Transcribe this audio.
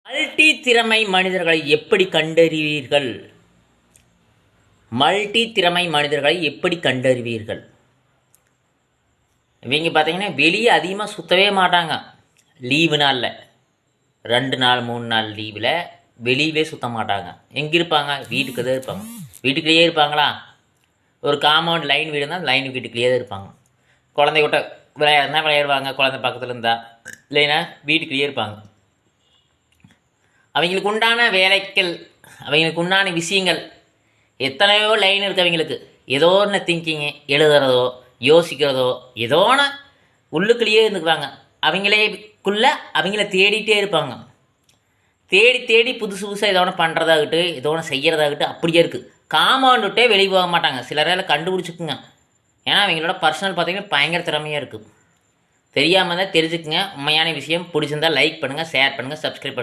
Multi திறமை மனிதர்களை எப்படி கண்டறிவீர்கள்? மல்டி திறமை மனிதர்களை எப்படி கண்டறிவீர்கள்? இவங்க பார்த்தீங்கன்னா வெளியே அதிகமாக சுற்றவே மாட்டாங்க. லீவு நாளில் 2 நாள் 3 நாள் லீவில் வெளியவே சுற்ற மாட்டாங்க. எங்கே இருப்பாங்க? வீட்டுக்கு தான் இருப்பாங்க. வீட்டுக்குள்ளேயே இருப்பாங்களா? ஒரு காம்பவுண்ட் லைன் வீடு இருந்தால் லைன் வீட்டுக்குள்ளேயே தான் இருப்பாங்க. குழந்தை கூட்ட விளையாடுனா விளையாடுவாங்க, குழந்தை பக்கத்தில் இருந்தால். இல்லைன்னா வீட்டுக்குள்ளேயே இருப்பாங்க. அவங்களுக்கு உண்டான வேலைகள், அவங்களுக்கு உண்டான விஷயங்கள் எத்தனையோ லைன் இருக்குது அவங்களுக்கு. ஏதோ ஒன்று திங்கிங்கு, எழுதுறதோ யோசிக்கிறதோ ஏதோ ஒன்று உள்ளுக்குள்ளேயே இருந்துக்குவாங்க. அவங்களேக்குள்ளே அவங்கள தேடிகிட்டே இருப்பாங்க. தேடி தேடி புதுசு புதுசாக ஏதோ ஒன்று பண்ணுறதாகட்டும், ஏதோ ஒன்று செய்கிறதாகட்டும் அப்படியே இருக்குது. காம்பவுண்ட் விட்டே வெளியே போக மாட்டாங்க. சிலரால் கண்டுபிடிச்சிக்குங்க. ஏன்னா அவங்களோட பர்சனல் பார்த்திங்கன்னா பயங்கர திறமையாக இருக்குது. தெரியாமல் தான் தெரிஞ்சுக்குங்க. உண்மையான விஷயம் பிடிச்சிருந்தால் லைக் பண்ணுங்கள், ஷேர் பண்ணுங்கள், சப்ஸ்கிரைப் பண்ணுங்கள்.